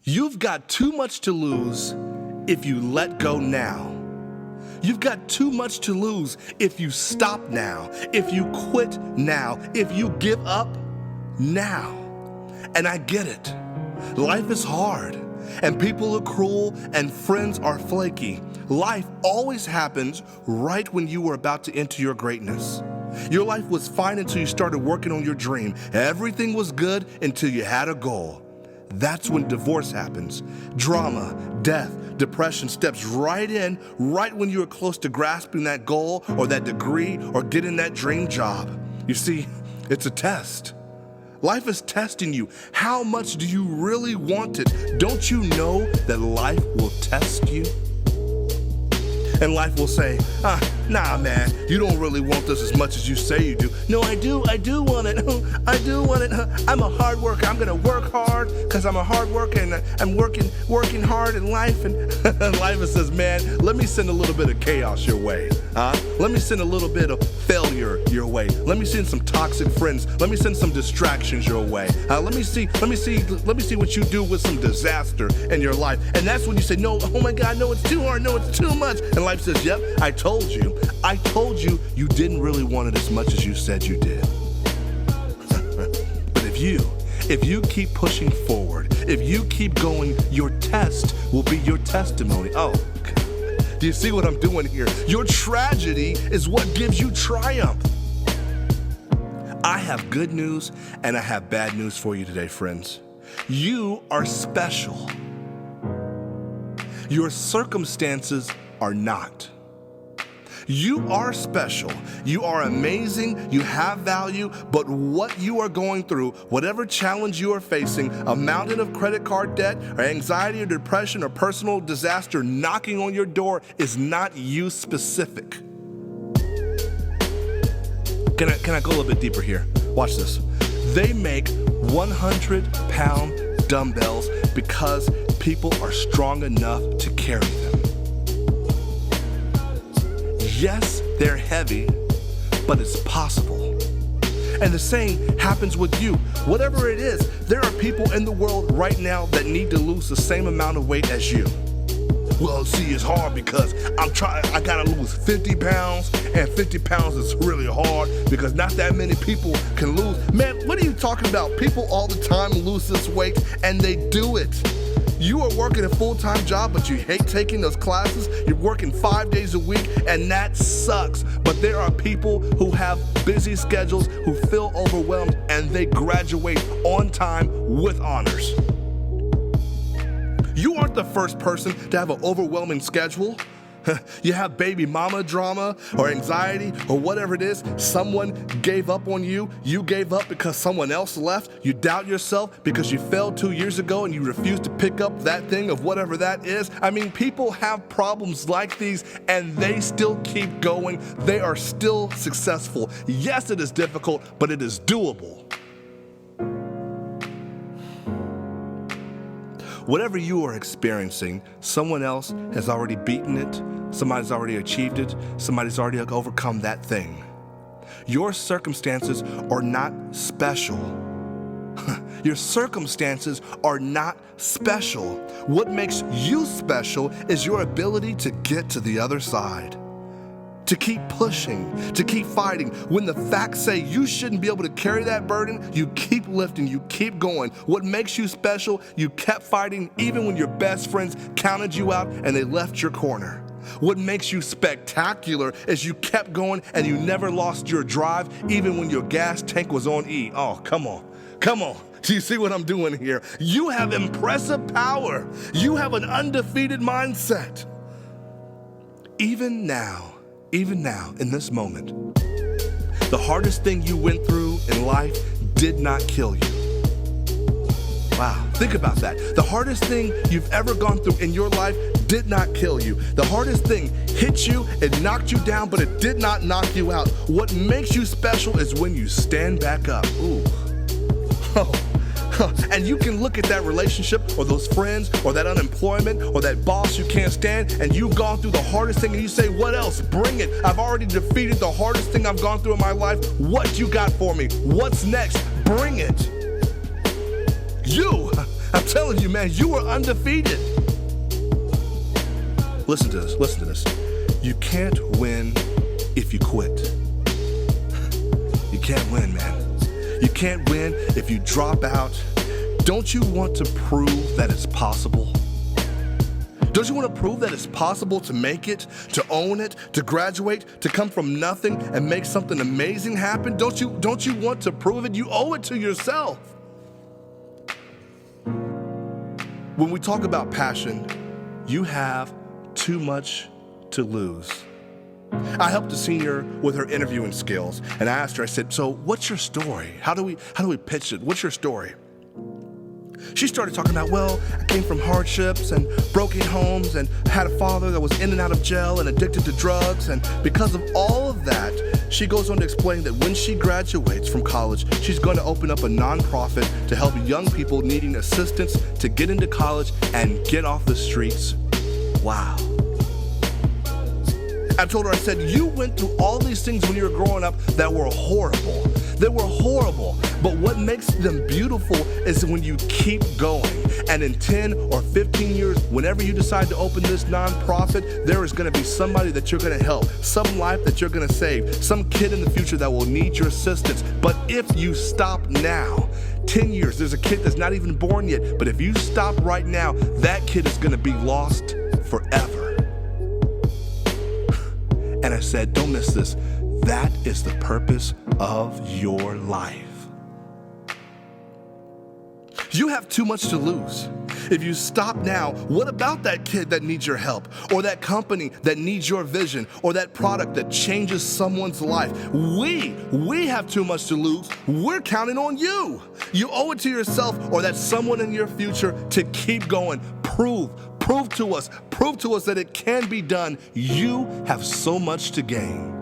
You've got too much to lose if you let go now. You've got too much to lose if you stop now, if you quit now, if you give up now. And I get it. Life is hard, and people are cruel, and friends are flaky. Life always happens right when you were about to enter your greatness. Your life was fine until you started working on your dream. Everything was good until you had a goal. That's when divorce happens. Drama, death, depression steps right in, right when you are close to grasping that goal or that degree or getting that dream job. You see, it's a test. Life is testing you. How much do you really want it? Don't you know that life will test you? And life will say, nah, man, you don't really want this as much as you say you do. No, I do want it. I do want it. I'm a hard worker. I'm gonna work hard because I'm a hard worker and I'm working hard in life. And life says, man, let me send a little bit of chaos your way. Let me send a little bit of failure your way. Let me send some toxic friends. Let me send some distractions your way. Let me see what you do with some disaster in your life. And that's when you say, no, oh my God, no, it's too hard. No, it's too much. And life says, yep, I told you you didn't really want it as much as you said you did. But if you keep pushing forward, if you keep going, your test will be your testimony. Oh, do you see what I'm doing here? Your tragedy is what gives you triumph. I have good news and I have bad news for you today, friends. You are special. Your circumstances are not. You are special. You are amazing. You have value. But what you are going through, whatever challenge you are facing, a mountain of credit card debt or anxiety or depression or personal disaster knocking on your door is not you specific. Can I go a little bit deeper here? Watch this. They make 100-pound dumbbells because people are strong enough to carry them. Yes, they're heavy, but it's possible. And the same happens with you. Whatever it is, there are people in the world right now that need to lose the same amount of weight as you. Well, see, it's hard because I gotta lose 50 pounds, and 50 pounds is really hard because not that many people can lose. Man, what are you talking about? People all the time lose this weight, and they do it. You are working a full-time job, but you hate taking those classes. You're working 5 days a week, and that sucks. But there are people who have busy schedules, who feel overwhelmed, and they graduate on time with honors. You aren't the first person to have an overwhelming schedule. You have baby mama drama or anxiety or whatever it is. Someone gave up on you. You gave up because someone else left. You doubt yourself because you failed 2 years ago and you refuse to pick up that thing of whatever that is. I mean, people have problems like these and they still keep going. They are still successful. Yes, it is difficult, but it is doable. Whatever you are experiencing, someone else has already beaten it, somebody's already achieved it, somebody's already overcome that thing. Your circumstances are not special. Your circumstances are not special. What makes you special is your ability to get to the other side. To keep pushing, to keep fighting. When the facts say you shouldn't be able to carry that burden, you keep lifting, you keep going. What makes you special, you kept fighting even when your best friends counted you out and they left your corner. What makes you spectacular is you kept going and you never lost your drive even when your gas tank was on E. Oh, come on. Do you see what I'm doing here? You have impressive power. You have an undefeated mindset. Even now, in this moment, the hardest thing you went through in life did not kill you. Wow, think about that. The hardest thing you've ever gone through in your life did not kill you. The hardest thing hit you, it knocked you down, but it did not knock you out. What makes you special is when you stand back up. Ooh. And you can look at that relationship or those friends or that unemployment or that boss you can't stand and you've gone through the hardest thing and you say, what else? Bring it. I've already defeated the hardest thing I've gone through in my life. What you got for me? What's next? Bring it. I'm telling you, man, you are undefeated. Listen to this. You can't win if you quit. You can't win, man. You can't win if you drop out. Don't you want to prove that it's possible? Don't you want to prove that it's possible to make it, to own it, to graduate, to come from nothing and make something amazing happen? Don't you want to prove it? You owe it to yourself. When we talk about passion, you have too much to lose. I helped a senior with her interviewing skills, and I asked her, I said, so what's your story? How do we pitch it? What's your story? She started talking about, well, I came from hardships and broken homes and had a father that was in and out of jail and addicted to drugs. And because of all of that, she goes on to explain that when she graduates from college, she's going to open up a nonprofit to help young people needing assistance to get into college and get off the streets. Wow. I told her, I said, you went through all these things when you were growing up that were horrible. They were horrible. But what makes them beautiful is when you keep going. And in 10 or 15 years, whenever you decide to open this nonprofit, there is going to be somebody that you're going to help, some life that you're going to save, some kid in the future that will need your assistance. But if you stop now, 10 years, there's a kid that's not even born yet, but if you stop right now, that kid is going to be lost forever. And I said, don't miss this. That is the purpose of your life. You have too much to lose. If you stop now, what about that kid that needs your help, or that company that needs your vision, or that product that changes someone's life? We have too much to lose. We're counting on you. You owe it to yourself or that someone in your future to keep going. Prove to us that it can be done. You have so much to gain.